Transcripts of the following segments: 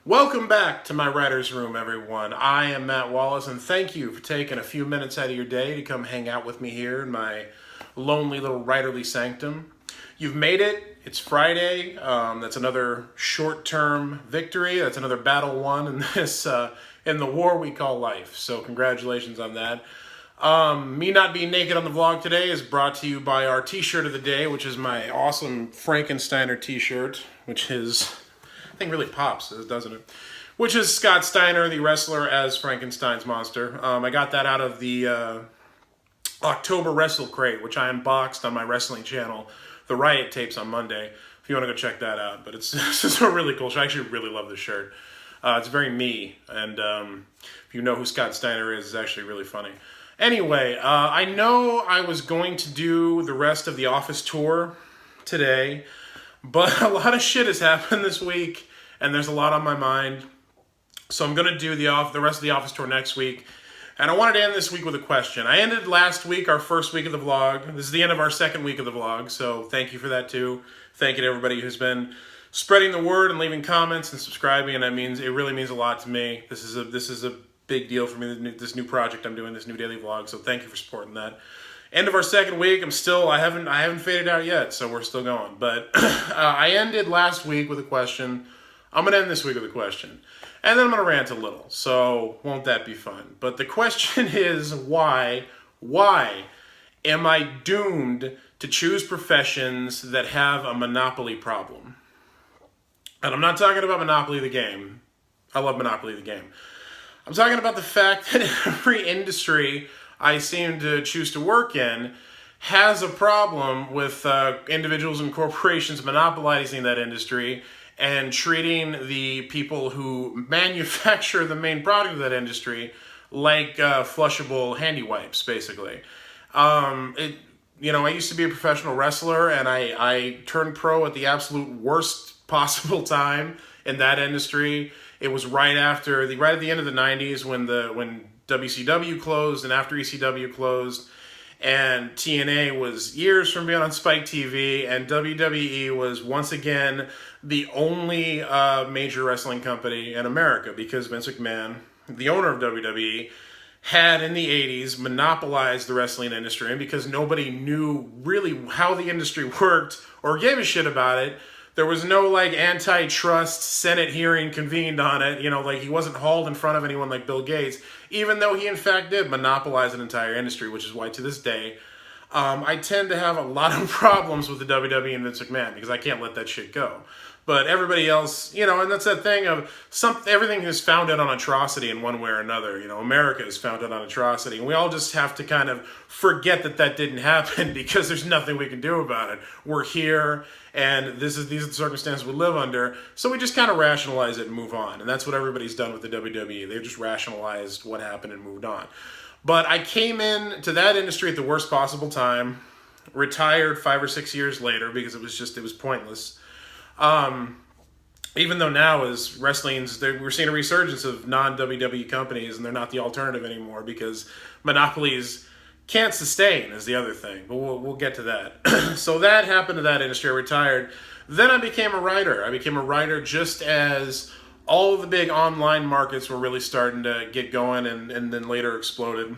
Welcome back to my writer's room, everyone. I am Matt Wallace, and thank you for taking a few minutes out of your day to come hang out with me here in my lonely little writerly sanctum. You've made it. It's Friday. That's another short-term victory. That's another battle won in this in the war we call life. So congratulations on that. Me not being naked on the vlog today is brought to you by our t-shirt of the day, which is my awesome Frankensteiner t-shirt, which is, I think, really pops, doesn't it? Which is Scott Steiner, the wrestler, as Frankenstein's monster. I got that out of the October Wrestle Crate, which I unboxed on my wrestling channel, the Riot Tapes, on Monday. If you want to go check that out. But it's a really cool shirt. I actually really love this shirt. It's very me, and if you know who Scott Steiner is, it's actually really funny. Anyway, I know I was going to do the rest of the Office tour today, but a lot of shit has happened this week, and there's a lot on my mind. So I'm going to do the rest of the Office tour next week. And I wanted to end this week with a question. I ended last week, our first week of the vlog. This is the end of our second week of the vlog, so thank you for that too. Thank you to everybody who's been spreading the word and leaving comments and subscribing, and it really means a lot to me. This is a big deal for me, this new project I'm doing, this new daily vlog, so thank you for supporting that. End of our second week. I haven't faded out yet, so we're still going. But I ended last week with a question. I'm going to end this week with a question. And then I'm going to rant a little, so won't that be fun? But the question is, why am I doomed to choose professions that have a monopoly problem? And I'm not talking about Monopoly the game. I love Monopoly the game. I'm talking about the fact that every industry I seem to choose to work in has a problem with individuals and corporations monopolizing that industry and treating the people who manufacture the main product of that industry like flushable handy wipes, basically. I used to be a professional wrestler, and I turned pro at the absolute worst possible time in that industry. It was right at the end of the 90s when WCW closed and after ECW closed, and TNA was years from being on Spike TV, and WWE was once again the only major wrestling company in America, because Vince McMahon, the owner of WWE, had in the 80s monopolized the wrestling industry, and because nobody knew really how the industry worked or gave a shit about it, there was no antitrust Senate hearing convened on it. He wasn't hauled in front of anyone like Bill Gates, even though he in fact did monopolize an entire industry, which is why to this day, I tend to have a lot of problems with the WWE and Vince McMahon, because I can't let that shit go. But everybody else, and that's that thing of everything is founded on atrocity in one way or another. America is founded on atrocity, and we all just have to kind of forget that didn't happen, because there's nothing we can do about it. We're here, and these are the circumstances we live under, so we just kind of rationalize it and move on. And that's what everybody's done with the WWE. They've just rationalized what happened and moved on. But I came into that industry at the worst possible time, retired 5 or 6 years later, because it was pointless. Even though now as we're seeing a resurgence of non-WWE companies, and they're not the alternative anymore, because monopolies can't sustain is the other thing. But we'll get to that. So that happened to that industry. I retired. Then I became a writer. I became a writer just as all of the big online markets were really starting to get going, and then later exploded.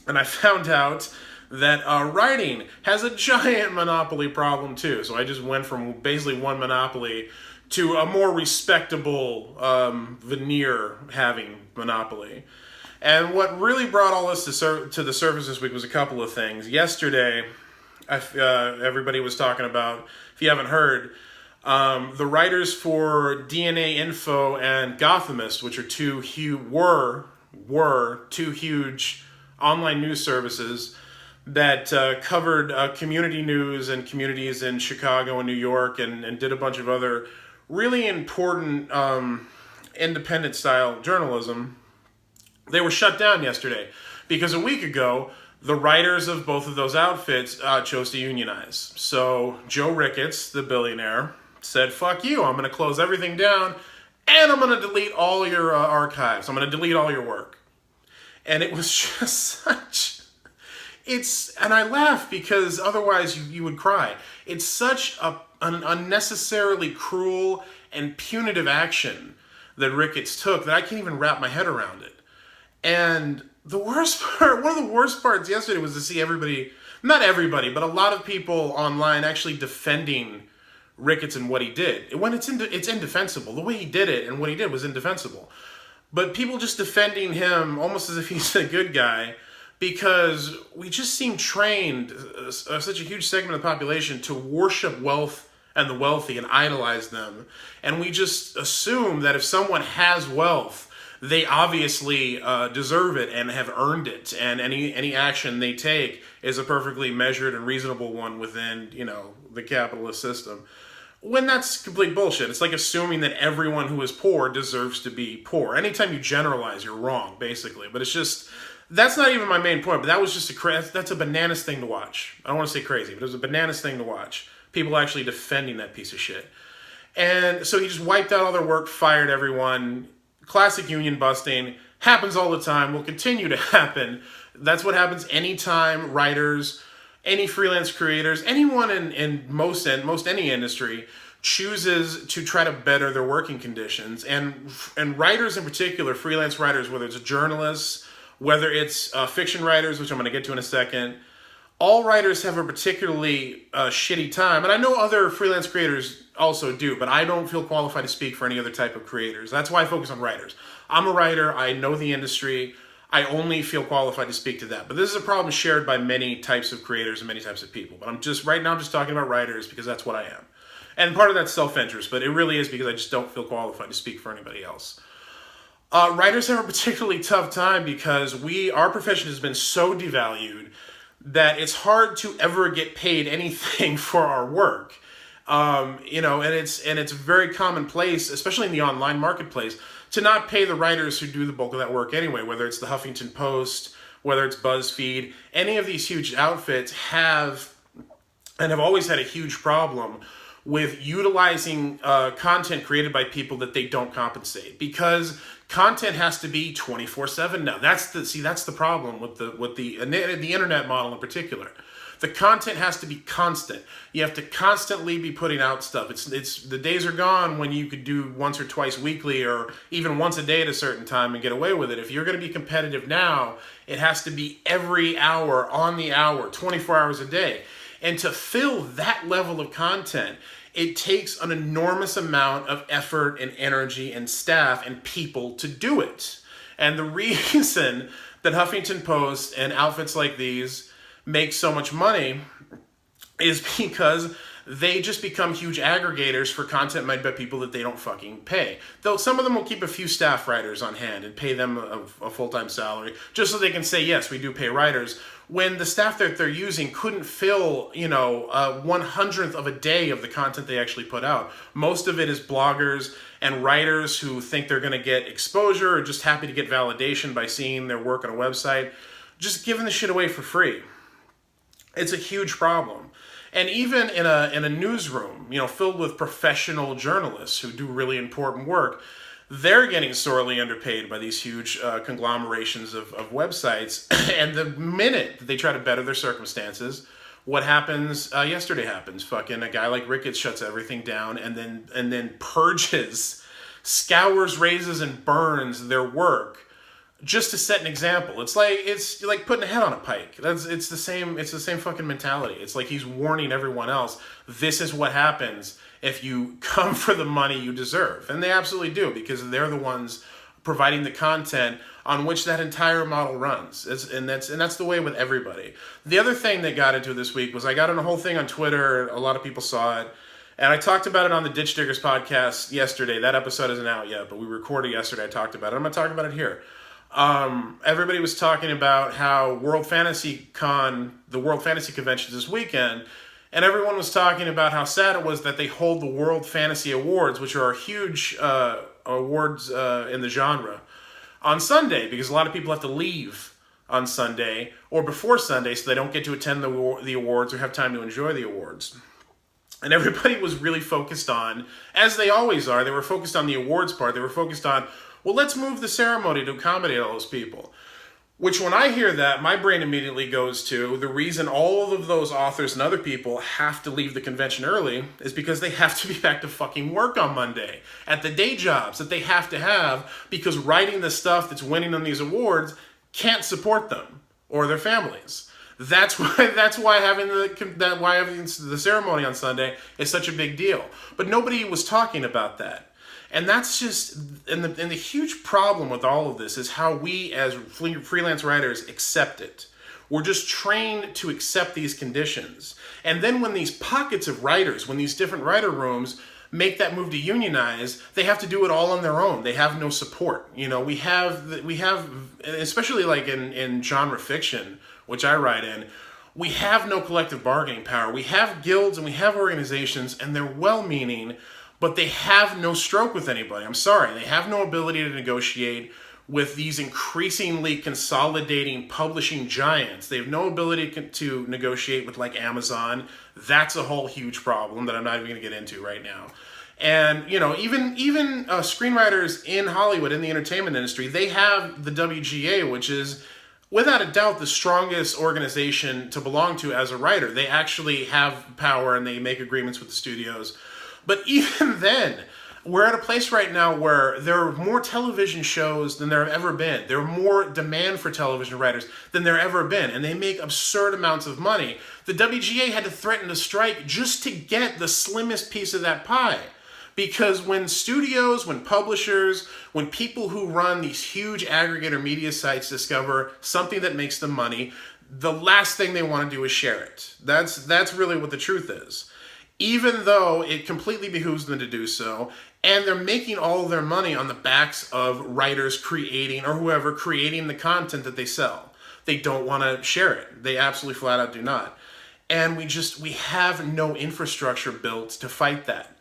And I found out that writing has a giant monopoly problem too. So I just went from basically one monopoly to a more respectable veneer having monopoly. And what really brought all this to the surface this week was a couple of things. Yesterday, everybody was talking about, if you haven't heard, the writers for DNA Info and Gothamist, which are were two huge online news services that covered community news and communities in Chicago and New York, and did a bunch of other really important independent-style journalism. They were shut down yesterday because a week ago, the writers of both of those outfits chose to unionize. So Joe Ricketts, the billionaire, said, "Fuck you, I'm going to close everything down, and I'm going to delete all your archives. I'm going to delete all your work." And it was just and I laugh because otherwise you would cry. It's such an unnecessarily cruel and punitive action that Ricketts took that I can't even wrap my head around it. And the worst part, one of the worst parts yesterday was to see everybody, not everybody, but a lot of people online actually defending Ricketts and what he did. When it's indefensible. The way he did it and what he did was indefensible. But people just defending him almost as if he's a good guy, because we just seem trained, such a huge segment of the population, to worship wealth and the wealthy and idolize them. And we just assume that if someone has wealth, they obviously deserve it and have earned it, and any action they take is a perfectly measured and reasonable one within, the capitalist system. When that's complete bullshit. It's like assuming that everyone who is poor deserves to be poor. Anytime you generalize, you're wrong, basically. But it's just, that's not even my main point, but that was just that's a bananas thing to watch. I don't want to say crazy, but it was a bananas thing to watch. People actually defending that piece of shit. And so he just wiped out all their work, fired everyone. Classic union busting. Happens all the time. Will continue to happen. That's what happens anytime writers, any freelance creators, anyone in most any industry chooses to try to better their working conditions. And writers in particular, freelance writers, whether it's journalists, whether it's fiction writers, which I'm going to get to in a second, all writers have a particularly shitty time. And I know other freelance creators also do, but I don't feel qualified to speak for any other type of creators. That's why I focus on writers. I'm a writer. I know the industry. I only feel qualified to speak to that. But this is a problem shared by many types of creators and many types of people. But I'm just talking about writers because that's what I am. And part of that's self-interest, but it really is because I just don't feel qualified to speak for anybody else. Writers have a particularly tough time because our profession has been so devalued that it's hard to ever get paid anything for our work. And it's very commonplace, especially in the online marketplace, to not pay the writers who do the bulk of that work anyway, whether it's the Huffington Post, whether it's BuzzFeed. Any of these huge outfits have always had a huge problem with utilizing content created by people that they don't compensate, because content has to be 24/7 now. That's the problem with the internet model in particular. The content has to be constant. You have to constantly be putting out stuff. It's the days are gone when you could do once or twice weekly or even once a day at a certain time and get away with it. If you're going to be competitive now, it has to be every hour, on the hour, 24 hours a day. And to fill that level of content, it takes an enormous amount of effort and energy and staff and people to do it. And the reason that Huffington Post and outfits like these make so much money is because they just become huge aggregators for content made by people that they don't fucking pay. Though some of them will keep a few staff writers on hand and pay them a full-time salary just so they can say, yes, we do pay writers, when the staff that they're using couldn't fill, 1/100th of a day of the content they actually put out. Most of it is bloggers and writers who think they're going to get exposure or just happy to get validation by seeing their work on a website, just giving the shit away for free. It's a huge problem. And even in a newsroom, filled with professional journalists who do really important work, they're getting sorely underpaid by these huge conglomerations of websites. And the minute that they try to better their circumstances, what happens? Yesterday happens. Fucking a guy like Ricketts shuts everything down and then purges, scours, raises, and burns their work just to set an example. It's like putting a head on a pike. It's the same fucking mentality. It's like he's warning everyone else, this is what happens if you come for the money you deserve. And they absolutely do, because they're the ones providing the content on which that entire model runs. And that's the way with everybody. The other thing that got into this week was I got on a whole thing on Twitter. A lot of people saw it. And I talked about it on the Ditch Diggers podcast yesterday. That episode isn't out yet, but we recorded yesterday. I talked about it. I'm going to talk about it here. Everybody was talking about how the World Fantasy Convention this weekend, and everyone was talking about how sad it was that they hold the World Fantasy Awards, which are huge awards in the genre, on Sunday, because a lot of people have to leave on Sunday or before Sunday, so they don't get to attend the awards or have time to enjoy the awards. And everybody was really focused on, as they always are, they were focused on the awards part. They were focused on, well, let's move the ceremony to accommodate all those people. Which, when I hear that, my brain immediately goes to the reason all of those authors and other people have to leave the convention early is because they have to be back to fucking work on Monday at the day jobs that they have to have, because writing the stuff that's winning them these awards can't support them or their families. That's why having the ceremony on Sunday is such a big deal. But nobody was talking about that. And that's just, and the huge problem with all of this is how we as freelance writers accept it. We're just trained to accept these conditions. And then when these pockets of writers, when these different writer rooms make that move to unionize, they have to do it all on their own. They have no support. You know, we have, especially like in genre fiction, which I write in, we have no collective bargaining power. We have guilds and we have organizations, and they're well-meaning, but they have no stroke with anybody. I'm sorry. They have no ability to negotiate with these increasingly consolidating publishing giants. They have no ability to negotiate with like Amazon. That's a whole huge problem that I'm not even going to get into right now. And, you know, even screenwriters in Hollywood, in the entertainment industry, they have the WGA, which is without a doubt the strongest organization to belong to as a writer. They actually have power and they make agreements with the studios. But even then, we're at a place right now where there are more television shows than there have ever been. There are more demand for television writers than there ever been, and they make absurd amounts of money. The WGA had to threaten to strike just to get the slimmest piece of that pie. Because when studios, when publishers, when people who run these huge aggregator media sites discover something that makes them money, the last thing they want to do is share it. That's really what the truth is. Even though it completely behooves them to do so, and they're making all of their money on the backs of writers creating, or whoever creating the content that they sell. They don't want to share it. They absolutely flat out do not. And we have no infrastructure built to fight that.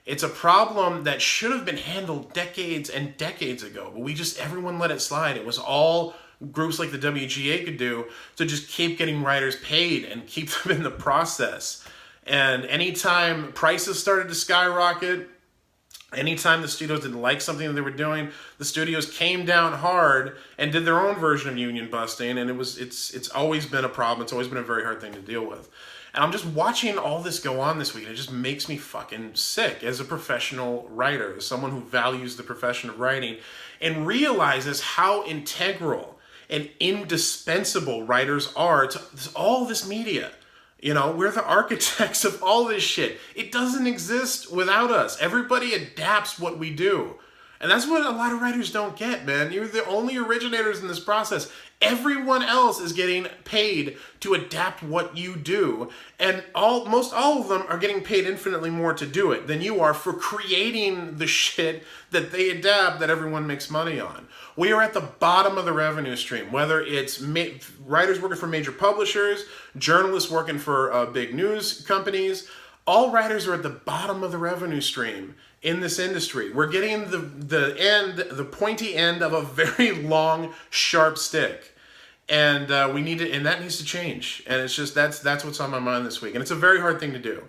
It's a problem that should have been handled decades and decades ago, but everyone let it slide. It was all groups like the WGA could do to just keep getting writers paid and keep them in the process. And anytime prices started to skyrocket, anytime the studios didn't like something that they were doing, the studios came down hard and did their own version of union busting, and it's always been a problem. It's always been a very hard thing to deal with. And I'm just watching all this go on this week, and it just makes me fucking sick as a professional writer, as someone who values the profession of writing, and realizes how integral and indispensable writers are to all this media. You know, we're the architects of all this shit. It doesn't exist without us. Everybody adapts what we do. And that's what a lot of writers don't get, man. You're the only originators in this process. Everyone else is getting paid to adapt what you do. And most all of them are getting paid infinitely more to do it than you are for creating the shit that they adapt that everyone makes money on. We are at the bottom of the revenue stream, whether it's writers working for major publishers, journalists working for big news companies. All writers are at the bottom of the revenue stream in this industry. We're getting the pointy end of a very long, sharp stick. And that needs to change. And it's just, that's what's on my mind this week. And it's a very hard thing to do.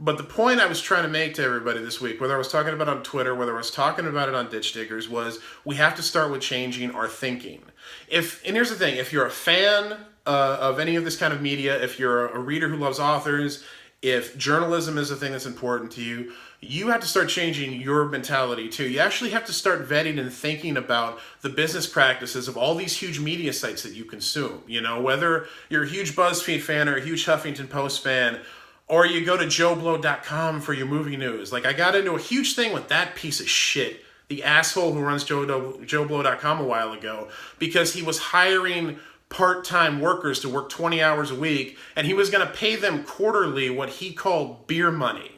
But the point I was trying to make to everybody this week, whether I was talking about it on Twitter, whether I was talking about it on Ditch Diggers, was we have to start with changing our thinking. And here's the thing, if you're a fan of any of this kind of media, if you're a reader who loves authors, if journalism is a thing that's important to you, you have to start changing your mentality too. You actually have to start vetting and thinking about the business practices of all these huge media sites that you consume. You know, whether you're a huge BuzzFeed fan or a huge Huffington Post fan, or you go to JoeBlow.com for your movie news. Like, I got into a huge thing with that piece of shit, the asshole who runs JoeBlow.com a while ago, because he was hiring part-time workers to work 20 hours a week, and he was going to pay them quarterly what he called beer money.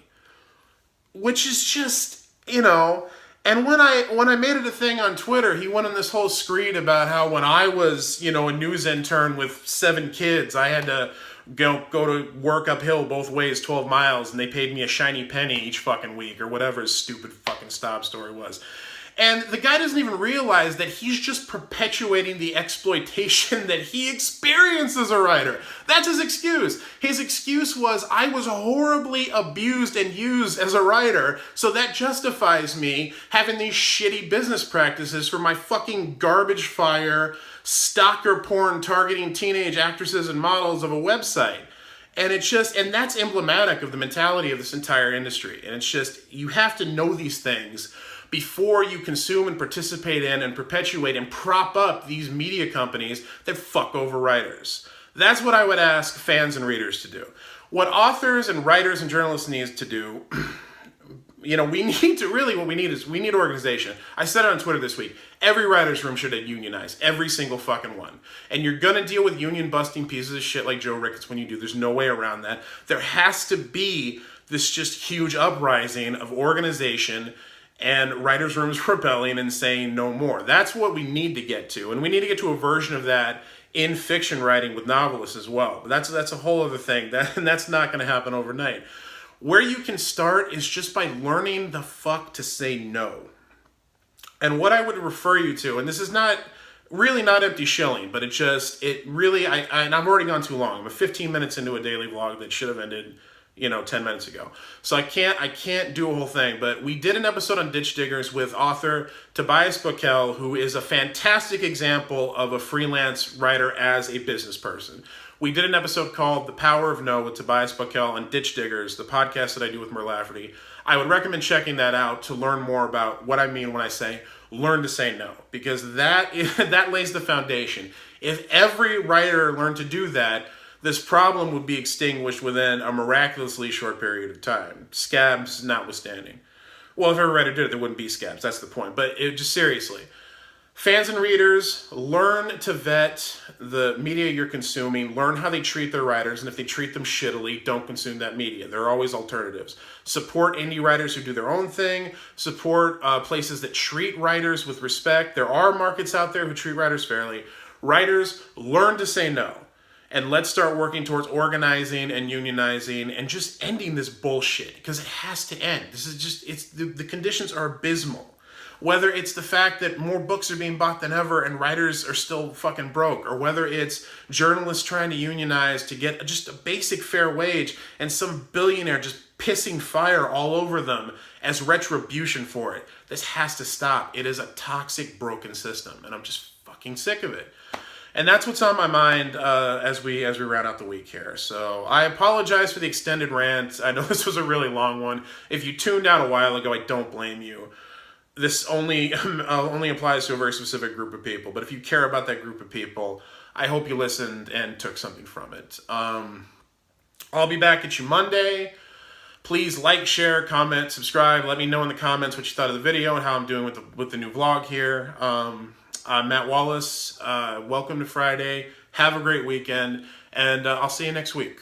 Which is just, you know, and when I made it a thing on Twitter, he went on this whole screed about how when I was, you know, a news intern with 7 kids, I had to go to work uphill both ways 12 miles, and they paid me a shiny penny each fucking week, or whatever his stupid fucking stop story was. And the guy doesn't even realize that he's just perpetuating the exploitation that he experienced as a writer. That's his excuse. His excuse was, I was horribly abused and used as a writer, so that justifies me having these shitty business practices for my fucking garbage fire, stalker porn targeting teenage actresses and models of a website. And it's just, and that's emblematic of the mentality of this entire industry. And it's just, you have to know these things before you consume and participate in and perpetuate and prop up these media companies that fuck over writers. That's what I would ask fans and readers to do. What authors and writers and journalists need to do, what we need is organization. I said it on Twitter this week. Every writer's room should unionize. Every single fucking one. And you're going to deal with union busting pieces of shit like Joe Ricketts when you do. There's no way around that. There has to be this just huge uprising of organization and writers' rooms rebelling and saying no more. That's what we need to get to. And we need to get to a version of that in fiction writing with novelists as well. But that's a whole other thing. And that's not going to happen overnight. Where you can start is just by learning the fuck to say no. And what I would refer you to, and this is not empty shilling, but and I'm already gone too long. I'm 15 minutes into a daily vlog that should have ended 10 minutes ago. So I can't do a whole thing, but we did an episode on Ditch Diggers with author Tobias Buckell, who is a fantastic example of a freelance writer as a business person. We did an episode called The Power of No with Tobias Buckell on Ditch Diggers, the podcast that I do with Mer Lafferty. I would recommend checking that out to learn more about what I mean when I say learn to say no, because that lays the foundation. If every writer learned to do that, this problem would be extinguished within a miraculously short period of time, scabs notwithstanding. Well, if every writer did it, there wouldn't be scabs. That's the point. But just seriously, fans and readers, learn to vet the media you're consuming. Learn how they treat their writers, and if they treat them shittily, don't consume that media. There are always alternatives. Support indie writers who do their own thing. Support places that treat writers with respect. There are markets out there who treat writers fairly. Writers, learn to say no. And let's start working towards organizing and unionizing and just ending this bullshit, because it has to end. This is just, the conditions are abysmal. Whether it's the fact that more books are being bought than ever and writers are still fucking broke, or whether it's journalists trying to unionize to get just a basic fair wage and some billionaire just pissing fire all over them as retribution for it. This has to stop. It is a toxic, broken system, and I'm just fucking sick of it. And that's what's on my mind as we round out the week here. So I apologize for the extended rant. I know this was a really long one. If you tuned out a while ago, I don't blame you. This only applies to a very specific group of people. But if you care about that group of people, I hope you listened and took something from it. I'll be back at you Monday. Please like, share, comment, subscribe. Let me know in the comments what you thought of the video and how I'm doing with the new vlog here. I'm Matt Wallace. Welcome to Friday. Have a great weekend, and I'll see you next week.